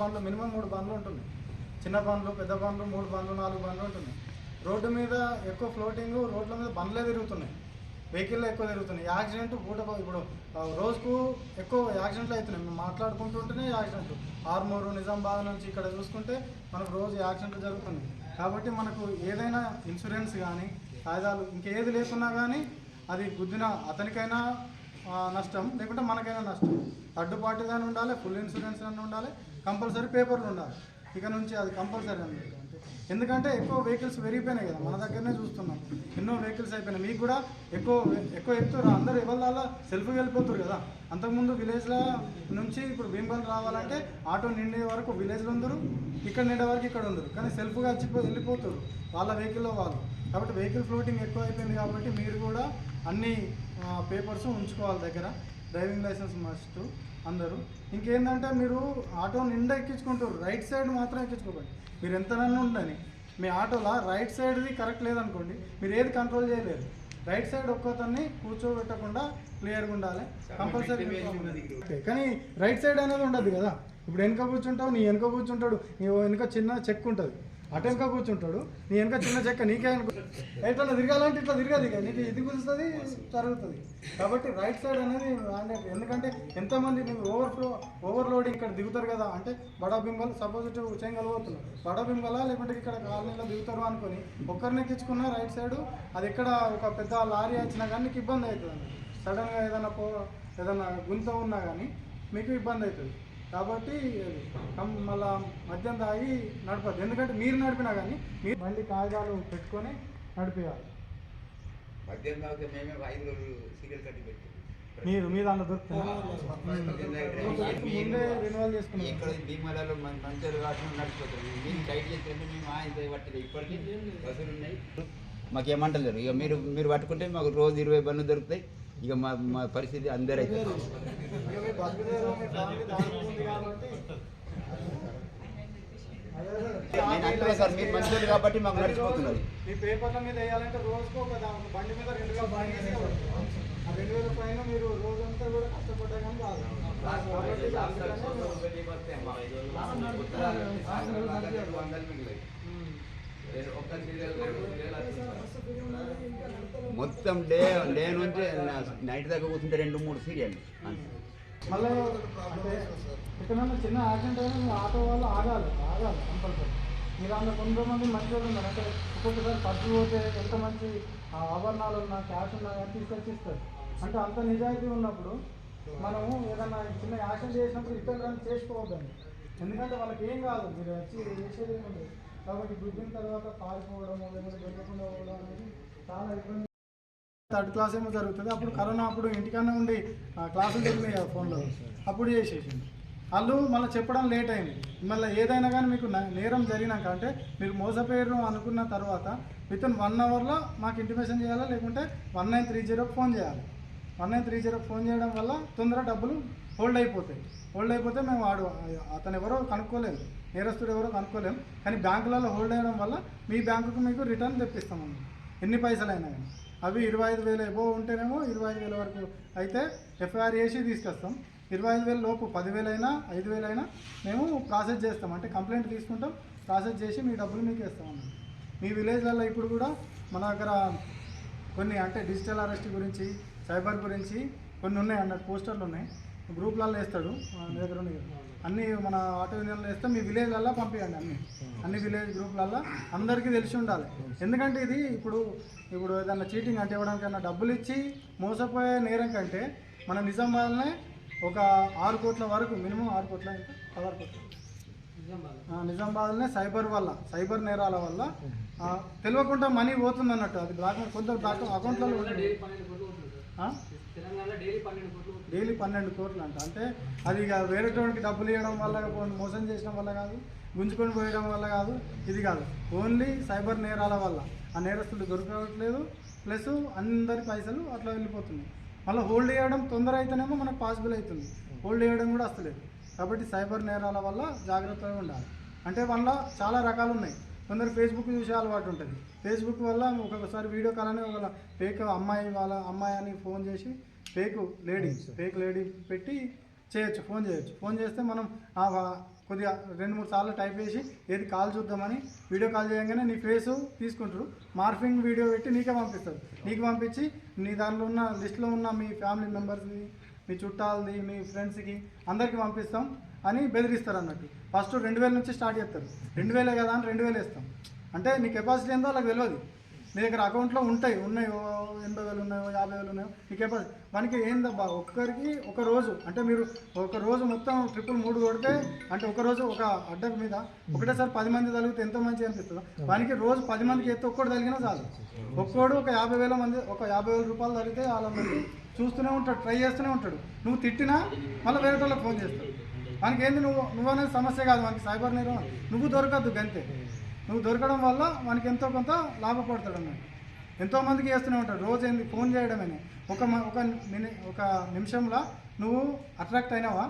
బండ్లు మినిమం 3 బండ్లు ఉంటున్నాయి. చిన్న బండ్లు, పెద్ద బండ్లు, 3 బండ్లు, 4 బండ్లు ఉంటున్నాయి. రోడ్డు మీద ఎక్కువ ఫ్లోటింగ్, రోడ్ల మీద బండ్లే తిరుగుతున్నాయి, వెహికల్లో ఎక్కువ తిరుగుతున్నాయి. యాక్సిడెంట్ ఇప్పుడు రోజుకు ఎక్కువ యాక్సిడెంట్లు అవుతున్నాయి. మేము మాట్లాడుకుంటుంటేనే యాక్సిడెంట్లు. ఆర్మూరు, నిజామాబాద్ నుంచి ఇక్కడ చూసుకుంటే మనకు రోజు యాక్సిడెంట్లు జరుగుతున్నాయి. కాబట్టి మనకు ఏదైనా ఇన్సూరెన్స్ కానీ కాయిదాలు ఇంకేది లేకున్నా కానీ అది గుద్దిన అతనికైనా నష్టం, లేకుంటే మనకైనా నష్టం. థర్డ్ పార్టీ కానీ ఉండాలి, ఫుల్ ఇన్సూరెన్స్ అని ఉండాలి, కంపల్సరీ పేపర్లు ఉండాలి. ఇక నుంచి అది కంపల్సరీ అన్నమాట. ఎందుకంటే ఎక్కువ వెహికల్స్ పెరిగిపోయినాయి కదా, మన దగ్గరనే చూస్తున్నాం. ఎన్నో వెహికల్స్ అయిపోయినాయి. మీకు కూడా ఎక్కువ ఎక్కుతారు, అందరూ ఎవరిలా సెల్ఫ్గా వెళ్ళిపోతారు కదా. అంతకుముందు విలేజ్ల నుంచి ఇప్పుడు భీమవరం రావాలంటే ఆటో నిండే వరకు విలేజ్లో ఉందరు, ఇక్కడ నిండే వరకు ఇక్కడ ఉందరు, కానీ సెల్ఫ్గా వెళ్ళిపోతారు వాళ్ళ వెహికల్లో వాళ్ళు. కాబట్టి వెహికల్ ఫ్లోటింగ్ ఎక్కువ అయిపోయింది. కాబట్టి మీరు కూడా అన్ని పేపర్స్ ఉంచుకోవాలి దగ్గర. డ్రైవింగ్ లైసెన్స్ మస్ట్ అందరూ. ఇంకేంటంటే మీరు ఆటో నిండా ఎక్కించుకుంటారు, రైట్ సైడ్ మాత్రం ఎక్కించుకోకండి. మీరు ఎంతనన్నా ఉండని మీ ఆటోలో రైట్ సైడ్ది కరెక్ట్ లేదనుకోండి, మీరు ఏది కంట్రోల్ చేయలేరు. రైట్ సైడ్ ఒక్కొక్కరిని కూర్చోబెట్టకుండా క్లియర్గా ఉండాలి కంపల్సరీ. కానీ రైట్ సైడ్ అనేది ఉండదు కదా. ఇప్పుడు వెనక కూర్చుంటావు, నీ వెనక కూర్చుంటాడు, నీ వెనక చిన్న చెక్ ఉంటుంది, అటు వెనక కూర్చుంటాడు, నీ వెనక చిన్న చెక్క నీకే ఎట్లా తిరగాలంటే ఇట్లా తిరగదు, ఇక నీకు ఇది కుదుస్తుంది జరుగుతుంది. కాబట్టి రైట్ సైడ్ అనేది ఎందుకంటే ఎంతమంది ನೀವು ఓవర్లోడింగ్ ఇక్కడ దిగుతారు కదా, అంటే బడా బింగల్ సపోజ్ ఇటు చేయగలబోతున్నారు, బడా బింగల లేకుంటే ఇక్కడ కాలనీలో దిగుతారు అనుకొని ఒక్కరిని ఎక్కించుకున్నా రైట్ సైడ్, అది ఎక్కడ ఒక పెద్ద లారీ వచ్చినా కానీ నీకు ఇబ్బంది అవుతుంది. సడన్గా ఏదైనా గుంత ఉన్నా కానీ మీకు ఇబ్బంది అవుతుంది. కాబట్టి మళ్ళా మద్యం తాగి నడపద్దు. ఎందుకంటే మీరు నడిపినా కానీ మీరు మళ్ళీ కాగితాలు పెట్టుకొని నడిపేయాలి. మద్యం తాగితే మేమే 5 రోజులు సిగరెట్ కట్టి పెట్టి మీరు దాంట్లో దొరుకుతుంది. రెన్యువల్ చేసుకున్నాం. ఇక్కడ భీమలలో మంచిగా కాకుండా నడిచిపోతారు. మేము టైట్ చేస్తే మేము ఆయన పట్టలేదు. ఇప్పటికీ బస్సులు ఉన్నాయి, మాకేమంటలేరు. ఇక మీరు పట్టుకుంటే మాకు రోజు 20 బండ్లు దొరుకుతాయి. ఇక మా పరిస్థితి అందరూ అయితే నేను అంటున్నా సార్, మీరు మంచిది కాబట్టి మాకు నడిచిపోతున్నది. మీ పేపర్ల మీద వేయాలంటే రోజుకు ఒక బండి మీద 2,000 ఫైన్ వేసేవాళ్ళు. ఆ 2,000 ఫైన్ మీరు రోజంతా కూడా కష్టపడ్డా కానీ కాదు. మొత్తం డే నుంచి నైట్ దాకా కూర్చుంటే 2-3 సీరియల్. మళ్ళీ ఎక్కడన్నా చిన్న యాక్సిడెంట్ అయినా ఆటో వాళ్ళు ఆగాలి కంపల్సరీ. మీరు అందులో కొంతమంది మంచిగా ఉన్నారు, అంటే ఒక్కొక్కసారి ఖర్చు పోతే ఎంత మంచి ఆభరణాలు ఉన్నా క్యాష్ ఉన్నా కానీ తీసుకొచ్చిస్తారు. అంటే అంత నిజాయితీ ఉన్నప్పుడు మనము ఏదన్నా చిన్న యాక్సిడెంట్ చేసినప్పుడు ఇతరులను చేసుకోవద్దండి. ఎందుకంటే వాళ్ళకి ఏం కాదు, మీరు వచ్చి చేసేది ఏమి. కాబట్టి గుద్దిన తర్వాత పారిపోవడం లేకపోతే దొరకకుండా పోవడం అనేది చాలా ఇబ్బంది. థర్డ్ క్లాస్ ఏమో జరుగుతుంది. అప్పుడు కరోనా అప్పుడు ఇంటికన్నా ఉండి క్లాసులు జరిగినాయి కదా ఫోన్లో, అప్పుడు చేసేసింది వాళ్ళు. మళ్ళీ చెప్పడం లేట్ అయింది. మళ్ళీ ఏదైనా కానీ మీకు నేరం జరిగినాక అంటే మీరు మోసపోయారు అనుకున్న తర్వాత వితిన్ 1 అవర్లో మాకు ఇంటిమేషన్ చేయాలా, లేకుంటే 1930 ఫోన్ చేయాలి. 1930 ఫోన్ చేయడం వల్ల తొందర డబ్బులు హోల్డ్ అయిపోతే మేము అతను ఎవరో కనుక్కోలేము, నేరస్తుడు ఎవరో కనుక్కోలేము. కానీ బ్యాంకులలో హోల్డ్ అయ్యడం వల్ల మీ బ్యాంకుకు మీకు రిటర్న్ తెప్పిస్తామన్నమాట. ఎన్ని పైసలైనా కానీ అవి 25,000 ఎబో ఉంటేనేమో 25,000 వరకు అయితే ఎఫ్ఐఆర్ చేసి తీసుకొస్తాం. 25,000 లోపు 10,000 అయినా 5,000 అయినా మేము ప్రాసెస్ చేస్తాం. అంటే కంప్లైంట్ తీసుకుంటాం, ప్రాసెస్ చేసి మీ డబ్బులు మీకు వేస్తాం అన్నమాట. మీ విలేజ్లలో ఇప్పుడు కూడా మన దగ్గర కొన్ని అంటే డిజిటల్ అరెస్ట్ గురించి, సైబర్ గురించి కొన్ని ఉన్నాయి అన్నట్టు, పోస్టర్లు ఉన్నాయి, గ్రూప్లలో వేస్తాడు. మీ దగ్గర ఉన్నాయి అన్నీ, మన ఆటో యూనియన్లో వేస్తే మీ విలేజ్లలో పంపించండి. అన్ని విలేజ్ గ్రూప్లలో అందరికీ తెలిసి ఉండాలి. ఎందుకంటే ఇది ఇప్పుడు ఏదన్నా చీటింగ్ అంటే ఇవ్వడానికన్నా డబ్బులు ఇచ్చి మోసపోయే నేరం కంటే మన నిజామాబాద్నే ఒక 6 కోట్ల వరకు, మినిమం 6 కోట్ల ఇంకా 16 కోట్ల నిజామాబాద్నే సైబర్ నేరాల వల్ల తెలియకుండా మనీ పోతుంది అన్నట్టు. అది బ్లాక్ కొంత అకౌంట్లలో డైలీ 12 కోట్లు అంట. అంటే అది వేరేటోడికి డబ్బులు ఇవ్వడం వల్ల, మోసం చేయడం వల్ల కాదు, గుంజుకొని పోయడం వల్ల కాదు, ఇది కాదు, ఓన్లీ సైబర్ నేరాల వల్ల ఆ నేరస్తులు దొరకట్లేదు. ప్లస్ అందరి పైసలు అట్లా వెళ్ళిపోతున్నాయి. మళ్ళీ హోల్డ్ చేయడం తొందర అయితేనేమో మనకు పాసిబుల్ అవుతుంది, హోల్డ్ చేయడం కూడా వస్తలేదు. కాబట్టి సైబర్ నేరాల వల్ల జాగ్రత్తగా ఉండాలి. అంటే వల్ల చాలా రకాలు ఉన్నాయి. కొందరు ఫేస్బుక్ చూసే అలవాటు ఉంటుంది. ఫేస్బుక్ వల్ల ఒక్కొక్కసారి వీడియో కాల్ అని ఒక ఫేక్ అమ్మాయి అని ఫోన్ చేసి ఫేక్ లేడీ పెట్టి ఫోన్ చేస్తే మనం కొద్దిగా 2-3 సార్లు టైప్ చేసి ఏది కాల్ చూద్దామని వీడియో కాల్ చేయగానే నీ ఫేసు తీసుకుంటారు, మార్ఫింగ్ వీడియో పెట్టి నీకే పంపిస్తారు. నీకు పంపించి నీ దానిలో ఉన్న లిస్ట్లో ఉన్న మీ ఫ్యామిలీ మెంబర్స్ని, మీ చుట్టాలది, మీ ఫ్రెండ్స్కి అందరికీ పంపిస్తాం అని బెదిరిస్తారు అన్నట్టు. ఫస్ట్ 2000 నుంచి స్టార్ట్ చేస్తారు. 2000 కదా అని 2000 వేస్తాం. అంటే నీ కెపాసిటీ ఎంతో వాళ్ళకి తెలియదు. నీ దగ్గర అకౌంట్లో ఉన్నాయి 80,000 ఉన్నాయో 50,000 ఉన్నాయో నీ కెపాసిటీ. మనకి ఏందబ్బా ఒక్కరికి ఒక రోజు అంటే మీరు ఒక రోజు మొత్తం 3 కొడితే అంటే ఒక రోజు ఒక అడ్డకు మీద ఒకటేసారి 10 మంది తగిలితే ఎంతో మంచి అనిపిస్తుందో మనకి రోజు 10 మందికి ఎత్తి ఒక్కడు తగిలినా చాలు. ఒక్కోడు ఒక 50,000 మంది ఒక 50,000 రూపాయలు తగిలితే వాళ్ళ మంది చూస్తూనే ఉంటాడు, ట్రై చేస్తూనే ఉంటాడు. నువ్వు తిట్టినా మళ్ళీ వేరే వాళ్ళకి ఫోన్ చేస్తాడు. మనకి ఏంది నువ్వు అనేది సమస్య కాదు, మనకి సైబర్ నేరం నువ్వు దొరకద్దు గంతే. నువ్వు దొరకడం వల్ల మనకి ఎంతో కొంత లాభపడతాడు అన్నట్టు. ఎంతోమందికి చేస్తూనే ఉంటాడు. రోజు ఏంది ఫోన్ చేయడమని ఒక నిమిషంలో నువ్వు అట్రాక్ట్ అయినావా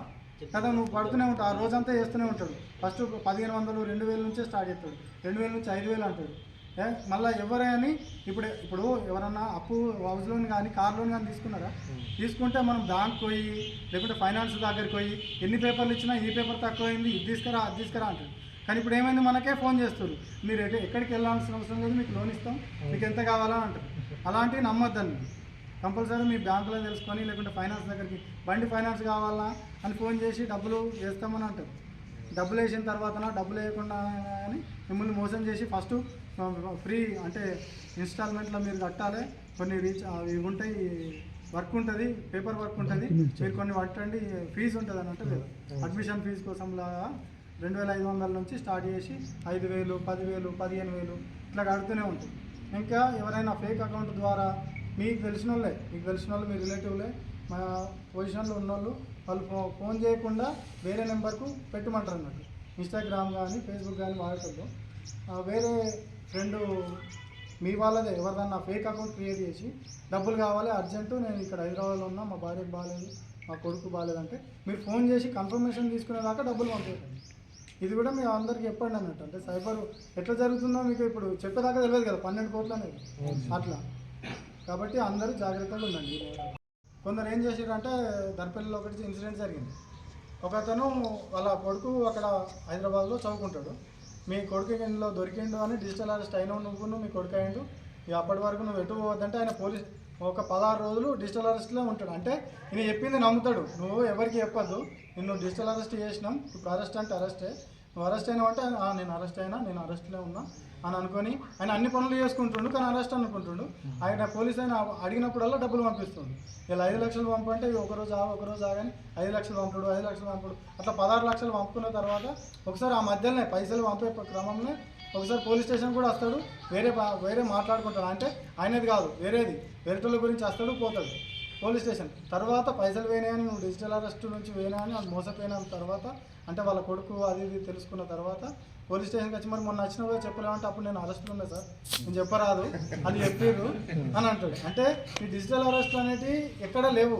కదా, నువ్వు పడుతూనే ఉంటావు. ఆ రోజంతా చేస్తూనే ఉంటాడు. ఫస్ట్ 1500 2000 నుంచే స్టార్ట్ చేస్తాడు, 2000 నుంచి 5000 అంటాడు. మళ్ళీ ఎవరైనా ఇప్పుడు ఎవరన్నా అప్పు హౌస్ లోన్ కానీ కార్ లోన్ కానీ తీసుకుంటే మనం బ్యాంక్ పోయి లేకుంటే ఫైనాన్స్ దగ్గరికి పోయి ఎన్ని పేపర్లు ఇచ్చినా ఈ పేపర్ తక్కువైంది, ఇది తీసుకురా అది తీసుకురా అంటాడు. కానీ ఇప్పుడు ఏమైంది, మనకే ఫోన్ చేస్తారు, మీరు ఎక్కడికి వెళ్ళాల్సిన అవసరం లేదు, మీకు లోన్ ఇస్తాం, మీకు ఎంత కావాలా అంటారు. అలాంటివి నమ్మొద్దండి. కంపల్సరీ మీ బ్యాంకులో తెలుసుకొని లేకుంటే ఫైనాన్స్ దగ్గరికి బండి ఫైనాన్స్ కావాలా అని ఫోన్ చేసి డబ్బులు వేస్తామని అంటారు. డబ్బులు వేసిన తర్వాత డబ్బులు వేయకుండా అని మిమ్మల్ని మోసం చేసి ఫస్ట్ ఫ్రీ అంటే ఇన్స్టాల్మెంట్లో మీరు కట్టాలి, కొన్ని ఇవి ఉంటాయి, వర్క్ ఉంటుంది, పేపర్ వర్క్ ఉంటుంది, మీరు కొన్ని పట్టండి, ఫీజు ఉంటుంది అని అంటే లేదు. అడ్మిషన్ ఫీజు కోసం లాగా 2500 నుంచి స్టార్ట్ చేసి 5,000 10,000 15,000 ఇట్లా కడుతూనే ఉంటుంది. ఇంకా ఎవరైనా ఫేక్ అకౌంట్ ద్వారా మీకు తెలిసిన వాళ్ళు మీ రిలేటివ్లే మా పొజిషన్లో ఉన్నోళ్ళు వాళ్ళు ఫోన్ చేయకుండా వేరే నెంబర్కు పెట్టమంటారు అన్నట్టు. ఇన్స్టాగ్రామ్ కానీ ఫేస్బుక్ కానీ వాడటంలో వేరే ఫ్రెండ్ మీ వాళ్ళదే ఎవరిదన్నా ఫేక్ అకౌంట్ క్రియేట్ చేసి డబ్బులు కావాలి అర్జెంటు, నేను ఇక్కడ హైదరాబాద్లో ఉన్నా, మా భార్యకు బాగాలేదు, మా కొడుకు బాగాలేదంటే మీరు ఫోన్ చేసి కన్ఫర్మేషన్ తీసుకునేదాకా డబ్బులు పంపించండి. ఇది కూడా మీరు అందరికీ చెప్పండి అన్నట్టు. అంటే సైబర్ ఎట్లా జరుగుతుందో మీకు ఇప్పుడు చెప్పేదాకా తెలియదు కదా, 12 కోట్లు అనేది అట్లా. కాబట్టి అందరూ జాగ్రత్తగా ఉండండి. కొందరు ఏం చేసారంటే దర్పల్లిలో ఒకటి ఇన్సిడెంట్ జరిగింది. ఒకతను వాళ్ళ కొడుకు అక్కడ హైదరాబాద్లో చదువుకుంటాడు. మీ కొడుకు ఇంట్లో దొరికిండు అని డిజిటల్ అరెస్ట్ అయినావు నువ్వు, మీ కొడుకు అయ్యిండు, ఇక అప్పటి వరకు నువ్వు ఎటు పోవద్దంటే ఆయన పోలీస్ ఒక 16 రోజులు డిజిటల్ అరెస్ట్లో ఉంటాడు. అంటే నేను చెప్పింది నమ్ముతాడు, నువ్వు ఎవరికి చెప్పొద్దు, నిన్ను డిజిటల్ అరెస్ట్ చేసినాం, ఇప్పుడు అరెస్ట్ అంటే అరెస్టే, నువ్వు అరెస్ట్ అయినావు అంటే నేను అరెస్ట్ అయినా, నేను అరెస్ట్లో ఉన్నా అని అనుకొని ఆయన అన్ని పనులు చేసుకుంటుండు, కానీ అరెస్ట్ అనుకుంటుండు. ఆయన పోలీస్ అయినా అడిగినప్పుడల్లా డబ్బులు పంపిస్తుండు. ఇలా 5 లక్షలు పంపంటే ఒకరోజు ఆగని 5 లక్షలు పంపుడు, 5 లక్షలు పంపుడు, అట్లా 16 లక్షలు పంపుకున్న తర్వాత ఒకసారి ఆ మధ్యలోనే పైసలు పంపే క్రమంలో ఒకసారి పోలీస్ స్టేషన్ కూడా వస్తాడు, వేరే మాట్లాడుకుంటాడు. అంటే ఆయనది కాదు వేరేటోళ్ళ గురించి వస్తాడు, పోతాడు పోలీస్ స్టేషన్. తర్వాత పైసలు పోయినాయని నువ్వు డిజిటల్ అరెస్ట్ నుంచి పోయినాయని అది మోసపోయిన తర్వాత అంటే వాళ్ళ కొడుకు అది ఇది తెలుసుకున్న తర్వాత పోలీస్ స్టేషన్కి వచ్చి మరి మొన్న వచ్చిన కూడా చెప్పలేమంటే అప్పుడు నేను అరెస్ట్ ఉన్నా సార్, నేను చెప్పరాదు అది చెప్పారు అని అంటాడు. అంటే ఈ డిజిటల్ అరెస్ట్ అనేవి ఎక్కడ లేవు.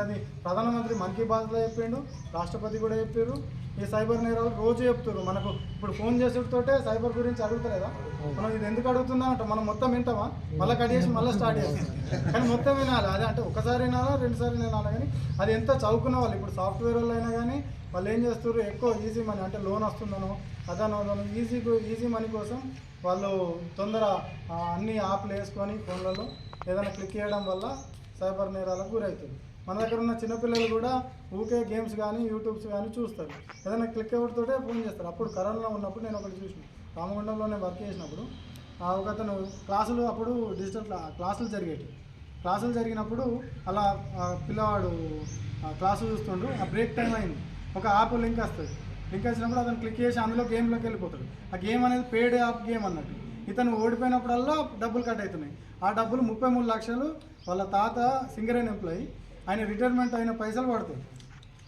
అది ప్రధానమంత్రి మన్ కీ బాత్లో చెప్పిండు, రాష్ట్రపతి కూడా చెప్పారు. ఈ సైబర్ నేరాలు రోజు చెప్తారు మనకు. ఇప్పుడు ఫోన్ చేసేటతోటే సైబర్ గురించి అడుగుతలేదా, మనం ఇది ఎందుకు అడుగుతుందా అంట, మనం మొత్తం వింటామా, మళ్ళీ కట్ చేసి మళ్ళీ స్టార్ట్ చేస్తాం. కానీ మొత్తం వినాలి. అదే అంటే ఒకసారి వినాలా 2 సార్లు వినాలా. కానీ అది ఎంత చదువుకున్న వాళ్ళు ఇప్పుడు సాఫ్ట్వేర్ వాళ్ళు అయినా కానీ వాళ్ళు ఏం చేస్తారు, ఎక్కువ ఈజీ మనీ అంటే లోన్ వస్తుందనో అదనో ఈజీ మనీ కోసం వాళ్ళు తొందర అన్ని యాప్లు వేసుకొని ఫోన్లలో ఏదైనా క్లిక్ చేయడం వల్ల సైబర్ నేరాలకు గురవుతుంది. మన దగ్గర ఉన్న చిన్నపిల్లలు కూడా ఊకే గేమ్స్ కానీ యూట్యూబ్స్ కానీ చూస్తారు, ఏదైనా క్లిక్ అవ్వడంతోటే ఫోన్ చేస్తారు. అప్పుడు కరోనా ఉన్నప్పుడు నేను ఒకటి చూసిన, రామగుండంలోనే వర్క్ చేసినప్పుడు ఒకతను క్లాసులు అప్పుడు డిజిటల్ క్లాసులు జరిగినప్పుడు అలా పిల్లవాడు క్లాసు చూస్తుండు, ఆ బ్రేక్ టైం అయింది, ఒక యాప్ లింక్ వస్తుంది, లింక్ వచ్చినప్పుడు అతను క్లిక్ చేసి అందులో గేమ్లోకి వెళ్ళిపోతాడు. ఆ గేమ్ అనేది పెయిడ్ యాప్ గేమ్ అన్నట్టు. ఇతను ఓడిపోయినప్పుడల్లా డబ్బులు కట్ అవుతున్నాయి. ఆ డబ్బులు 33 లక్షలు వాళ్ళ తాత సింగరేణి ఎంప్లాయీ, ఆయన రిటైర్మెంట్ అయిన పైసలు పడతాయి.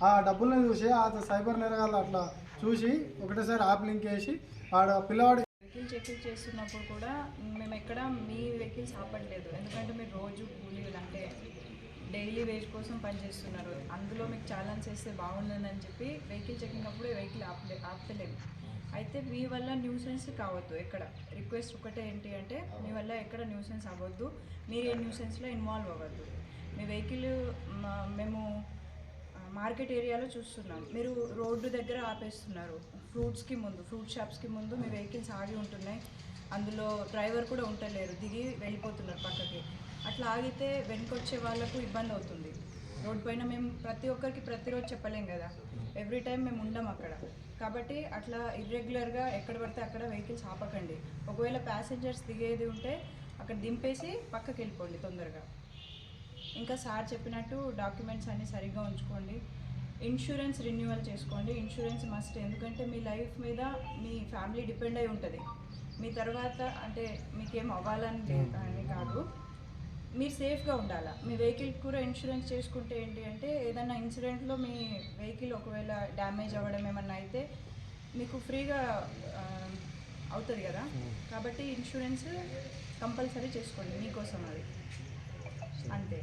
ఆ డబ్బులను చూసి ఆ సైబర్ నేరగాళ్ళు అట్లా చూసి ఒకటేసారి యాప్ లింక్ వేసి ఆడ పిల్లవాడు వెహికల్ చెక్ చేస్తున్నప్పుడు కూడా మేము ఎక్కడ మీ వెహికల్స్ ఆపట్లేదు, ఎందుకంటే మీరు రోజు కూలీలు అంటే డైలీ వేజ్ కోసం పనిచేస్తున్నారు, అందులో మీకు ఛాలెంజ్ చేస్తే బాగుంటుందని చెప్పి వెహికల్ చెకింగ్ అప్పుడు వెహికల్ ఆపలేదు. అయితే మీ వల్ల న్యూసెన్స్ కావద్దు, ఎక్కడ రిక్వెస్ట్ ఒకటే ఏంటి అంటే మీ వల్ల ఎక్కడ న్యూసెన్స్ అవ్వద్దు, మీరు ఏ న్యూసెన్స్లో ఇన్వాల్వ్ అవ్వద్దు. మీ వెహికల్ మేము మార్కెట్ ఏరియాలో చూస్తున్నాం. మీరు రోడ్డు దగ్గర ఆపేస్తున్నారు. ఫ్రూట్ షాప్స్కి ముందు మీ వెహికల్స్ ఆగి ఉంటున్నాయి. అందులో డ్రైవర్ కూడా ఉండలేరు, దిగి వెళ్ళిపోతున్నారు పక్కకి. అట్లా ఆగితే వెనుకొచ్చే వాళ్ళకు ఇబ్బంది అవుతుంది. రోడ్ పైన మేము ప్రతి ఒక్కరికి ప్రతిరోజు చెప్పలేం కదా, ఎవ్రీ టైం మేము ఉండం అక్కడ. కాబట్టి అట్లా ఇర్రెగ్యులర్గా ఎక్కడ పడితే అక్కడ వెహికల్స్ ఆపకండి. ఒకవేళ ప్యాసింజర్స్ దిగేది ఉంటే అక్కడ దింపేసి పక్కకి వెళ్ళిపోండి తొందరగా. ఇంకా సార్ చెప్పినట్టు డాక్యుమెంట్స్ అన్నీ సరిగ్గా ఉంచుకోండి. ఇన్సూరెన్స్ రెన్యువల్ చేసుకోండి. ఇన్సూరెన్స్ మస్ట్, ఎందుకంటే మీ లైఫ్ మీద మీ ఫ్యామిలీ డిపెండ్ అయి ఉంటుంది. మీ తర్వాత అంటే మీకేం అవ్వాలని అని కాదు, మీరు సేఫ్గా ఉండాలా. మీ వెహికల్ కూడా ఇన్సూరెన్స్ చేసుకుంటే ఏంటి అంటే ఏదైనా ఇన్సిడెంట్లో మీ వెహికల్ ఒకవేళ డ్యామేజ్ అవ్వడం ఏమన్నా అయితే మీకు ఫ్రీగా అవుతుంది కదా. కాబట్టి ఇన్సూరెన్స్ కంపల్సరీ చేసుకోండి మీకోసం, అది అంతే.